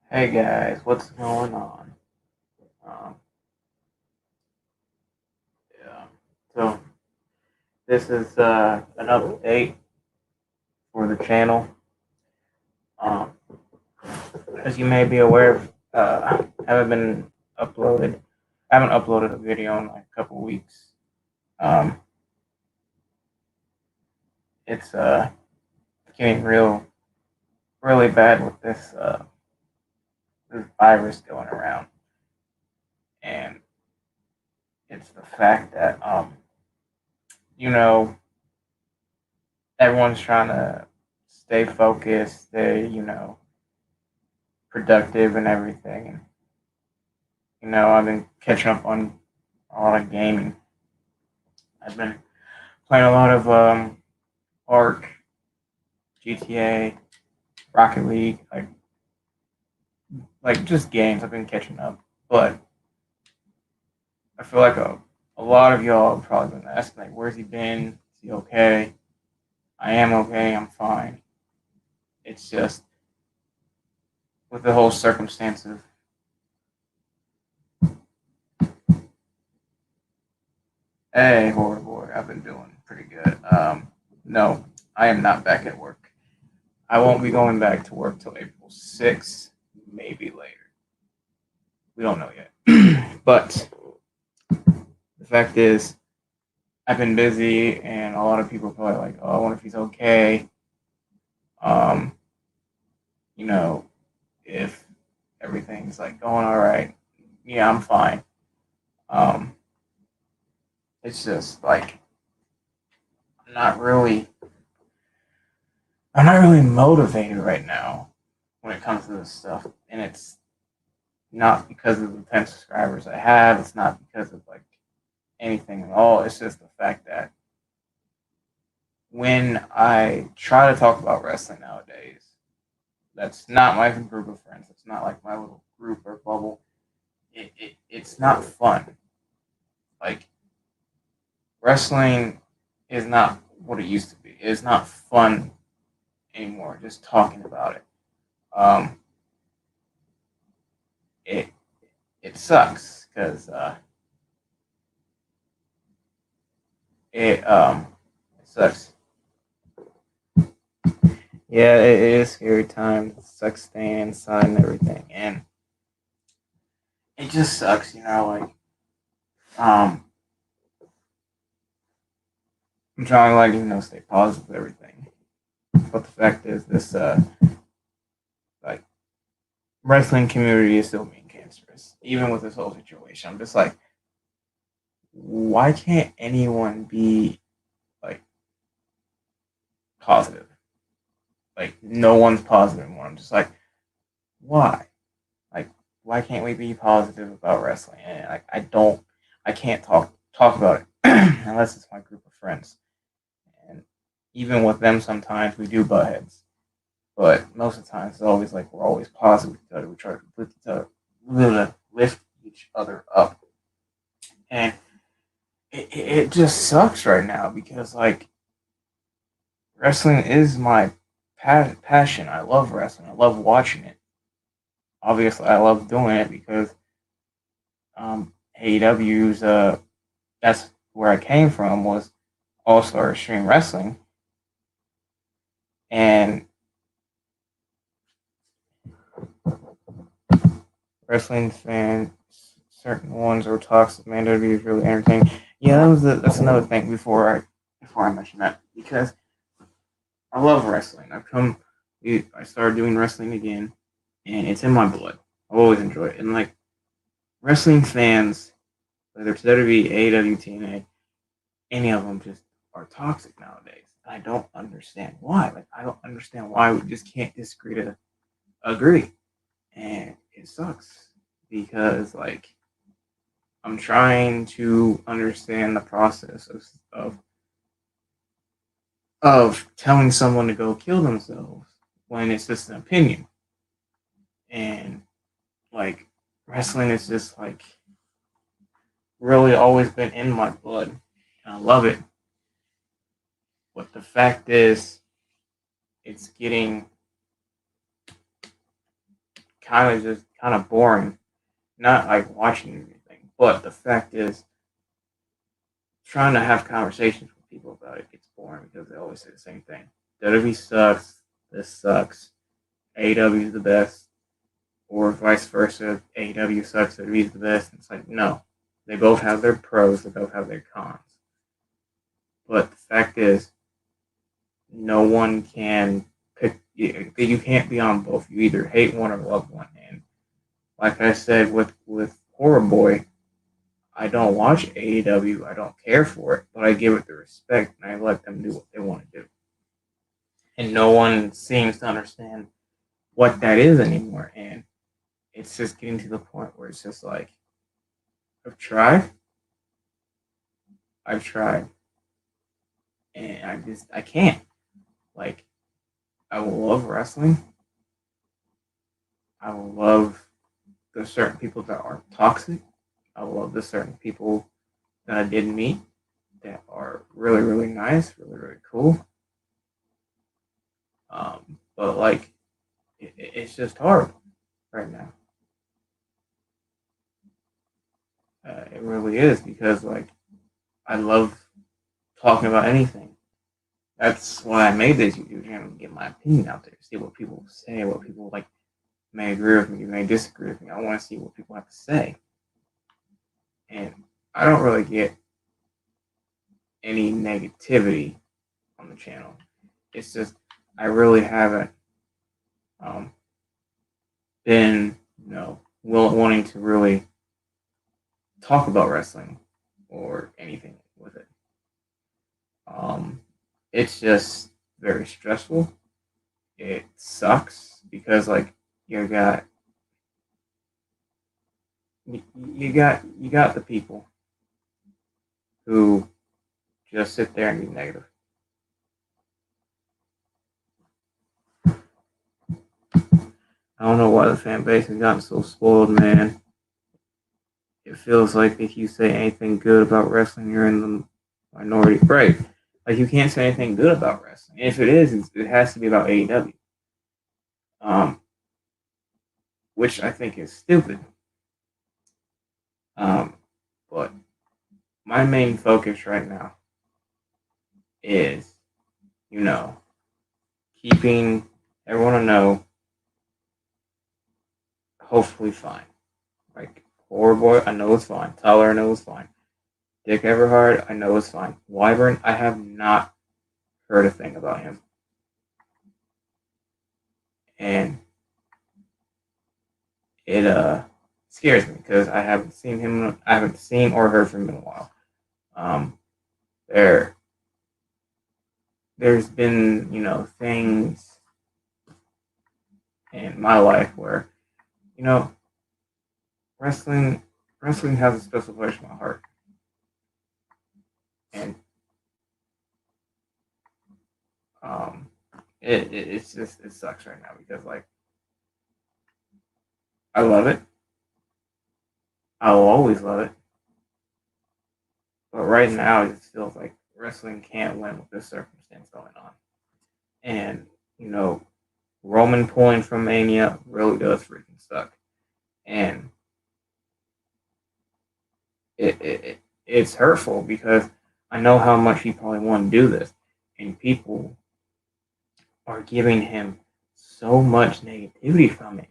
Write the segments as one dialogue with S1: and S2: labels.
S1: Hey guys, what's going on? Um, yeah. So this is an update for the channel. Um, as you may be aware, haven't been uploaded. I haven't uploaded a video in like a couple weeks. Um, it's getting really bad with this virus going around, and it's the fact that you know, everyone's trying to stay focused, stay productive and everything. And I've been catching up on a lot of gaming. I've been playing a lot of Ark, GTA, Rocket League, like just games. I've been catching up, but I feel like a lot of y'all have probably been asking like, "Where's he been? Is he okay?" I am okay. I'm fine. It's just with the whole circumstance of hey, horror boy, I've been doing pretty good. No, I am not back at work. I won't be going back to work till April 6th, maybe later. We don't know yet. But the fact is, I've been busy, and a lot of people are probably like, "Oh, I wonder if he's okay." Um, you know, if everything's like going all right. Yeah, I'm fine. Um, it's just like I'm not really, I'm not really motivated right now when it comes to this stuff, and it's not because of the 10 subscribers I have. It's not because of like anything at all. It's just the fact that when I try to talk about wrestling nowadays, that's not my group of friends. It's not like my little group or bubble. It's not fun. Like wrestling is not what it used to be. It's not fun anymore. Just talking about it. Um, it it sucks because it sucks. Yeah, it is scary time. It sucks staying inside and everything, and it just sucks. Like um, I'm trying to stay positive with everything. But the fact is, this like wrestling community is still being cancerous, even with this whole situation. I'm just like, why can't anyone be like positive? Like no one's positive anymore. I'm just like, why? Like, why can't we be positive about wrestling? And like, I can't talk about it unless it's my group of friends. And even with them, sometimes we do butt heads. But most of the time, it's always like we're always positive with each other. We try to lift each other up, and it just sucks right now because like wrestling is my passion. I love wrestling. I love watching it. Obviously, I love doing it because AEW's that's where I came from was All Star Extreme Wrestling, and wrestling fans, certain ones are toxic. Man, WWE is really entertaining. Yeah, that's another thing before I mention that because I love wrestling. I started doing wrestling again, and it's in my blood. I've always enjoyed it, and like wrestling fans, whether it's WWE, AEW, TNA, any of them just are toxic nowadays. I don't understand why. Like I don't understand why we just can't disagree to agree, and it sucks because like I'm trying to understand the process of telling someone to go kill themselves when it's just an opinion. And like wrestling is just like really always been in my blood. And I love it. But the fact is it's getting kind of boring. Not like watching anything, but the fact is, trying to have conversations with people about it gets boring because they always say the same thing. WWE sucks. This sucks. AEW is the best, or vice versa. AEW sucks. WWE is the best. It's like no, they both have their pros. They both have their cons. But the fact is, no one can pick. You can't be on both. You either hate one or love one. And like I said with Horror Boy, I don't watch AEW. I don't care for it, but I give it the respect and I let them do what they want to do. And no one seems to understand what that is anymore. And it's just getting to the point where it's just like, I've tried, I've tried, and I can't. Like, I love wrestling. I love the certain people that are toxic. I love the certain people that I did meet that are really, really nice, really, really cool. But like, it's just hard right now. It really is because like I love talking about anything. That's why I made this YouTube channel to get my opinion out there, see what people say, what people like may agree with me, may disagree with me. I want to see what people have to say, and I don't really get any negativity on the channel. It's just I really haven't um, been, wanting to really talk about wrestling or anything with it. It's just very stressful. It sucks because like you got you got the people who just sit there and be negative. I don't know why the fan base has gotten so spoiled, man. It feels like if you say anything good about wrestling, you're in the minority. Right. Like you can't say anything good about wrestling. If it is, it has to be about AEW. Which I think is stupid. Um, but my main focus right now is, you know, keeping everyone I know hopefully fine. Like Horror Boy, I know it's fine. Tyler, I know it's fine. Dick Everhard, I know it's fine. Wyvern, I have not heard a thing about him. And it scares me because I haven't seen or heard from him in a while. Um, there there's been, things in my life where, you know, wrestling wrestling has a special place in my heart. And um it's just it sucks right now because like I love it. I will always love it. But right now it just feels like wrestling can't win with this circumstance going on. And, you know, Roman pulling from Mania really does freaking suck. And it's hurtful because I know how much he probably wanted to do this. And people are giving him so much negativity from it.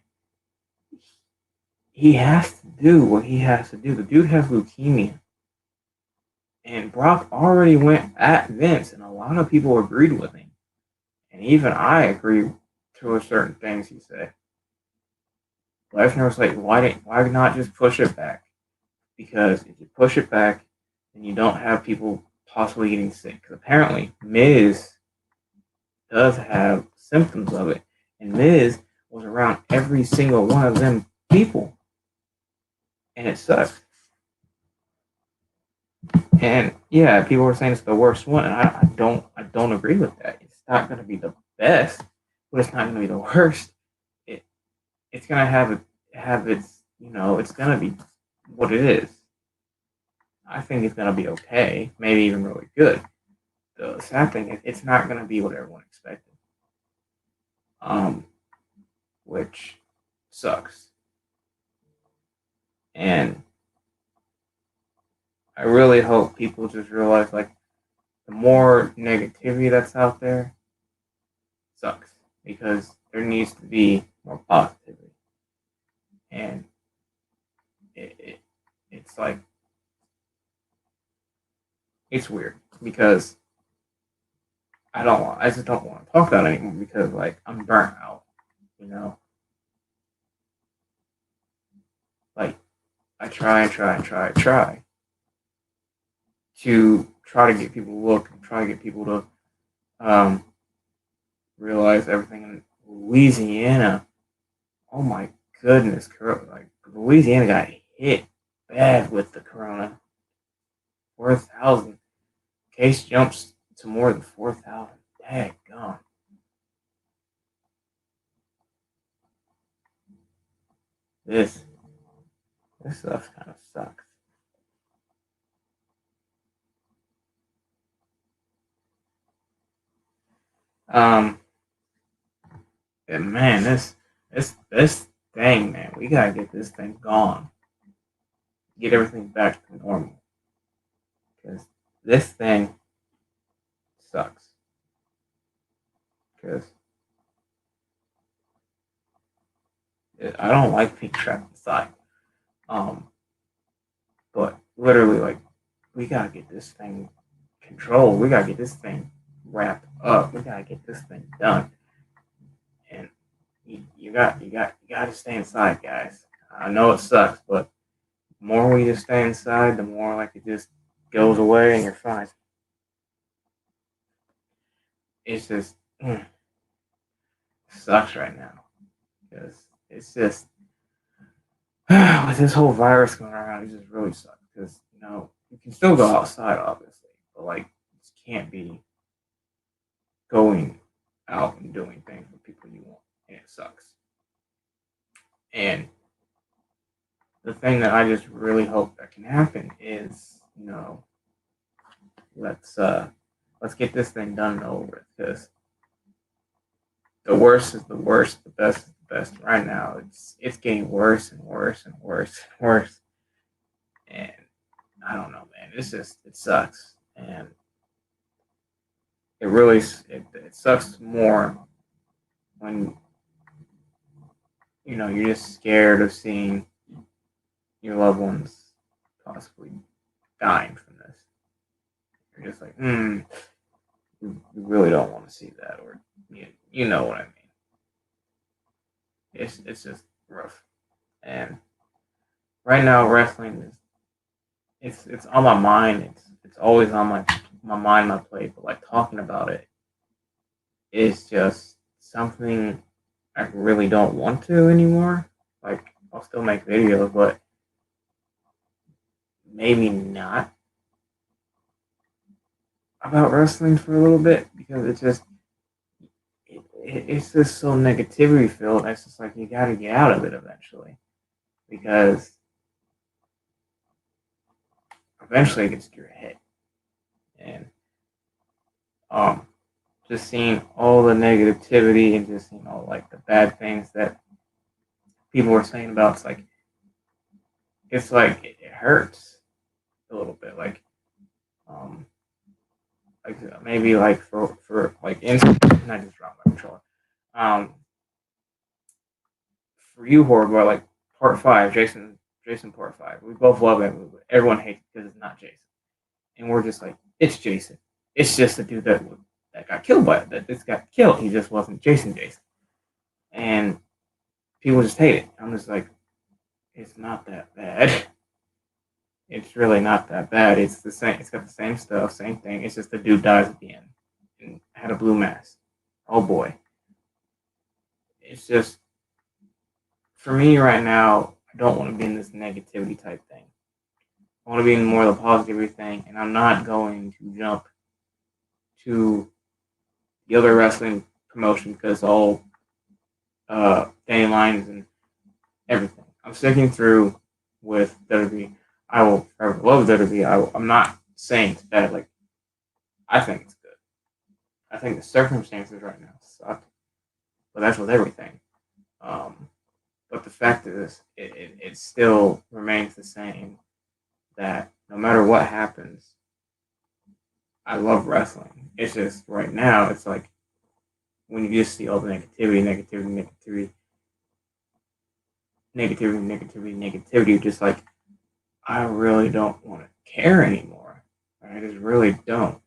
S1: He has to do what he has to do. The dude has leukemia. And Brock already went at Vince, and a lot of people agreed with him. And even I agree to a certain things he said. Lesnar was like, why not just push it back? Because if you push it back, then you don't have people possibly getting sick. Because apparently Miz does have symptoms of it, and Miz was around every single one of them people, and it sucks. And yeah, people were saying it's the worst one, and I don't agree with that. It's not going to be the best, but it's not going to be the worst. It it's going to have its it's going to be what it is. I think it's going to be okay, maybe even really good. The sad thing is it's not going to be what everyone expected, um, which sucks. And I really hope people just realize like the more negativity that's out there sucks because there needs to be more positivity. And it it's like it's weird because I just don't want to talk about it anymore because like I'm burnt out, you know. Like I try and try and try and try to get people to look and try to get people to um, realize everything in Louisiana. Oh my goodness, like Louisiana got hit bad with the corona. 4,000 case jumps to more than 4,000. Daggone. This this stuff kind of sucks. Um, and man, this thing, man, we gotta get this thing gone. Get everything back to normal because this thing sucks. Because I don't like being trapped inside. Um, but literally, like, we gotta get this thing controlled. We gotta get this thing wrapped up. We gotta get this thing done. And you got to stay inside, guys. I know it sucks, but the more we just stay inside, the more like it just goes away and you're fine. It's just sucks right now because it's just with this whole virus going around, it just really sucks because you can still go outside, obviously, but like it can't be going out and doing things with people you want, and it sucks. And the thing that I just really hope that can happen is, let's uh let's get this thing done and over with because the worst is the worst, the best is the best. Right now, it's getting worse and worse and worse and worse, and I don't know, man. It sucks, and it sucks more when you're just scared of seeing your loved ones possibly dying from this. You're just like, you really don't want to see that, or you know what I mean. It's just rough, and right now wrestling is it's on my mind. It's always on my mind, my plate. But like talking about it is just something I really don't want to anymore. Like I'll still make videos, but maybe not about wrestling for a little bit because it's just so negativity filled. It's just like you got to get out of it eventually because eventually it gets to your head and um just seeing all the negativity and just like the bad things that people were saying about it's like it hurts a little bit um like maybe like for like instant I just dropped my controller for you horror like part five Jason part five we both love that movie everyone hates it because it's not Jason and we're just like it's Jason it's just a dude that got killed by it that just got killed he just wasn't Jason and people just hate it I'm just like it's not that bad it's really not that bad. It's the same. It's got the same stuff, same thing. It's just the dude dies at the end and had a blue mask. Oh boy, it's just for me right now. I don't want to be in this negativity type thing. I want to be in more of the positivity thing, and I'm not going to jump to the other wrestling promotion because all Danny Lyons and everything. I'm sticking through with WWE. I will forever love WWE. I'm not saying it's bad. Like I think it's good. I think the circumstances right now suck, but that's with everything. Um, but fact is, it still remains the same that no matter what happens, I love wrestling. It's just right now, it's like when you just see all the negativity, just like I really don't want to care anymore. I just really don't.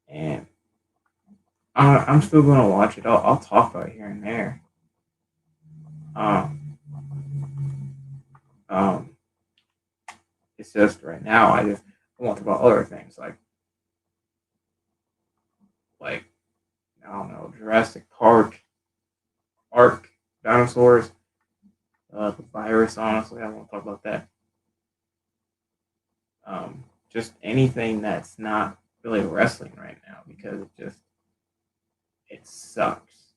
S1: And I'm still going to watch it. I'll talk about it here and there. Um, um, it's just right now, I just want to talk about other things like I don't know, Jurassic Park, Ark, dinosaurs, the virus. Honestly, I won't talk about that. Just anything that's not really wrestling right now because it sucks.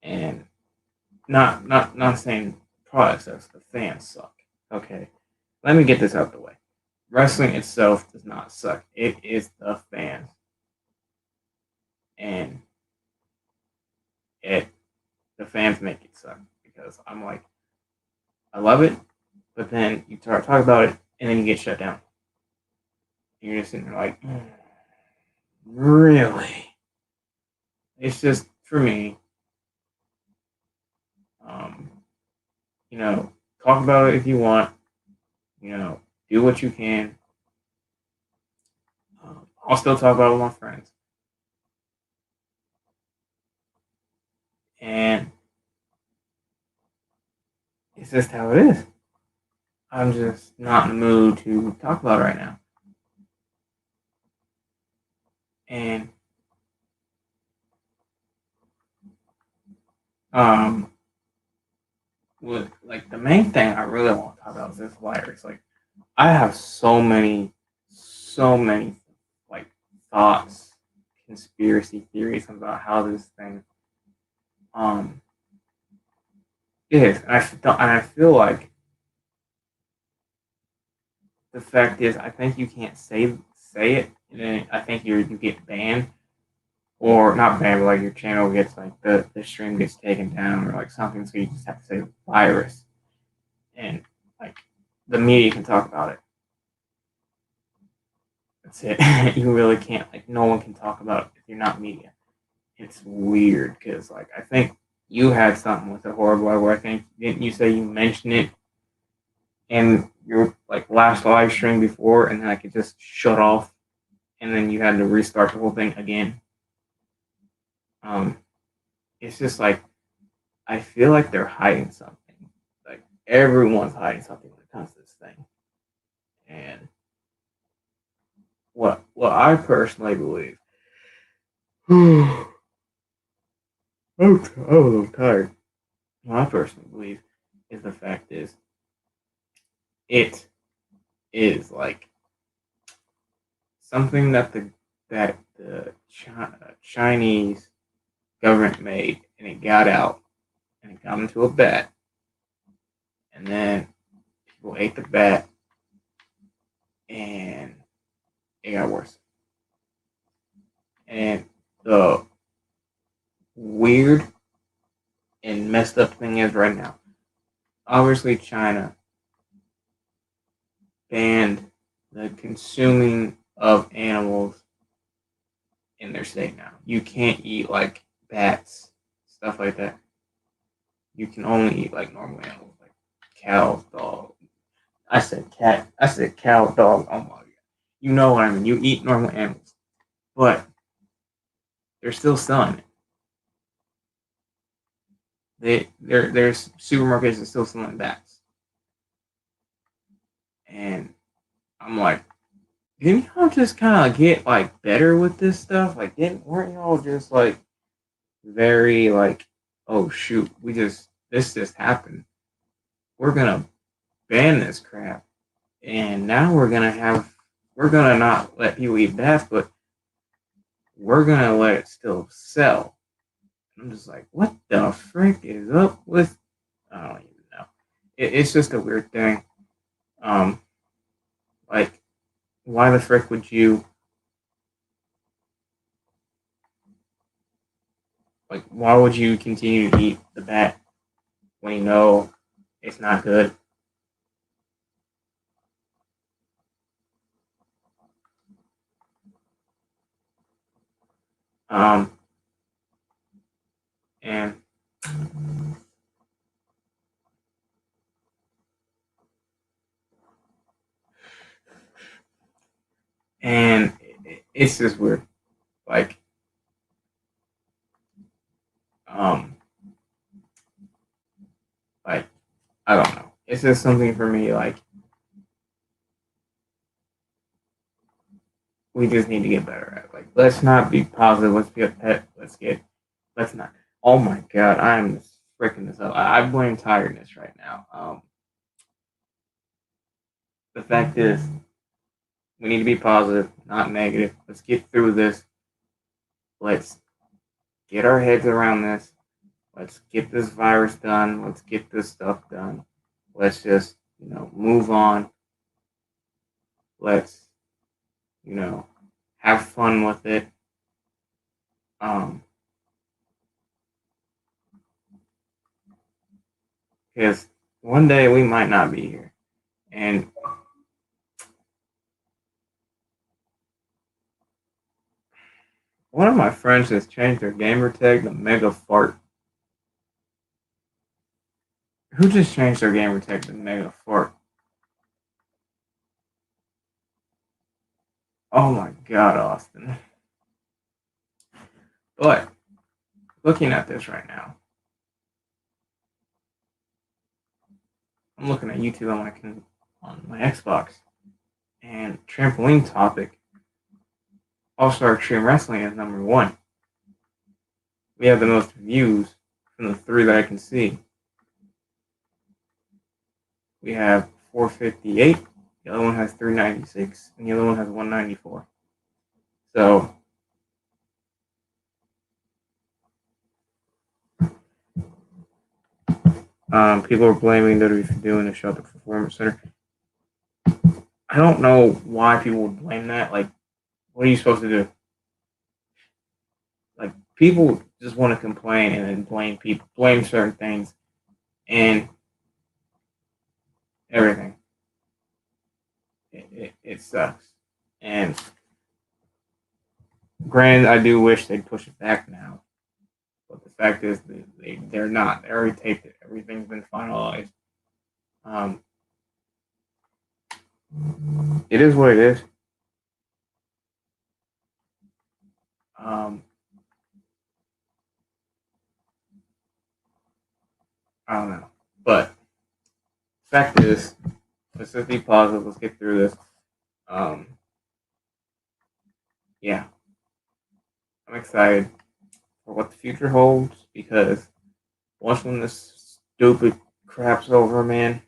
S1: And not saying products sucks, the fans suck. Okay, let me get this out of the way. Wrestling itself does not suck. It is the fans, and it the fans make it suck because I'm like I love it, but then you start talk about it and then you get shut down. You're just sitting there like, really? It's just for me. Um, you know, talk about it if you want. You know, do what you can. I'll still talk about it with my friends, and it's just how it is. I'm just not in the mood to talk about it right now. And um, with like the main thing I really want to talk about is this virus. Like, I have so many like thoughts, conspiracy theories about how this thing um is. And I feel like the fact is, I think you can't say it, and then I think you get banned or not banned, but like your channel gets like the stream gets taken down or like something, so you just have to say virus, and like the media can talk about it. That's it. You really can't, like, no one can talk about it if you're not media. It's weird because like I think you had something with the horrible where I think didn't you say you mentioned it in your like last live stream before, and then like it just shut off, and then you had to restart the whole thing again. Um, it's just like I feel like they're hiding something. Like everyone's hiding something when it comes to this thing. And what I personally believe, I'm a little tired. What I personally believe is the fact is it is like something that the Chinese government made, and it got out, and it got into a bat, and then people ate the bat, and it got worse. And the weird and messed up thing is right now, obviously China banned the consuming of animals in their state now. You can't eat like bats, stuff like that. You can only eat like normal animals, like cows, dogs. I said cat. I said cow, dog. Oh my god. You know what I mean. You eat normal animals, but they're still selling it. There's supermarkets that still selling bats, and I'm like, didn't y'all just kind of get like better with this stuff? Like, didn't weren't y'all just like very like, oh shoot, this just happened. We're gonna ban this crap, and now we're gonna not let people eat bats, but we're gonna let it still sell. And I'm just like, what the frick is up with? I don't even know. It's just a weird thing. Um, like, why the frick would you why would you continue to eat the bat when you know it's not good. Um, and it's just weird. Like, um, like I don't know. It's just something for me. Like, we just need to get better at. Like, let's not be positive. Let's be a pet. Let's not. Oh my god, I am freaking this up. I blame tiredness right now. The fact is, we need to be positive, not negative. Let's get through this. Let's get our heads around this. Let's get this virus done. Let's get this stuff done. Let's just, move on. Let's, you know, have fun with it. Because one day we might not be here. And one of my friends has changed their gamer tag to Mega Fart. Who just changed their gamer tag to Mega Fart? Oh my god, Austin. But looking at this right now, I'm looking at YouTube on my Xbox, and Trampoline Topic All Star Extreme Wrestling is number one. We have the most views from the three that I can see. We have 458. The other one has 396, and the other one has 194. So people are blaming WWE for doing the show at the Performance Center. I don't know why people would blame that. Like, what are you supposed to do? Like, people just want to complain and then blame certain things, and everything. It sucks. And granted, I do wish they'd push it back now. But the fact is, they're not. They already taped it. Everything's been finalized. It is what it is. I don't know. But the fact is, let's just be positive. Let's get through this. Yeah, I'm excited for what the future holds because once when this stupid crap's over, man,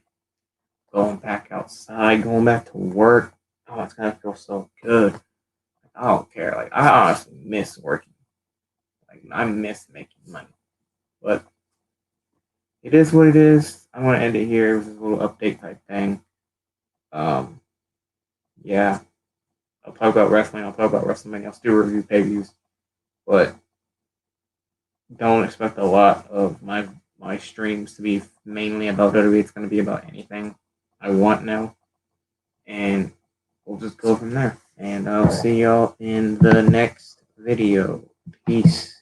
S1: going back outside, going back to work, oh, it's gonna feel so good. I don't care. Like, I honestly miss working. Like, I miss making money. But it is what it is. I want to end it here. It was a little update type thing. Yeah, I'll talk about wrestling. I'll talk about WrestleMania. I'll still review pay-per-views, but don't expect a lot of my streams to be mainly about WWE. It's going to be about anything I want now, and we'll just go from there. And I'll see y'all in the next video. Peace.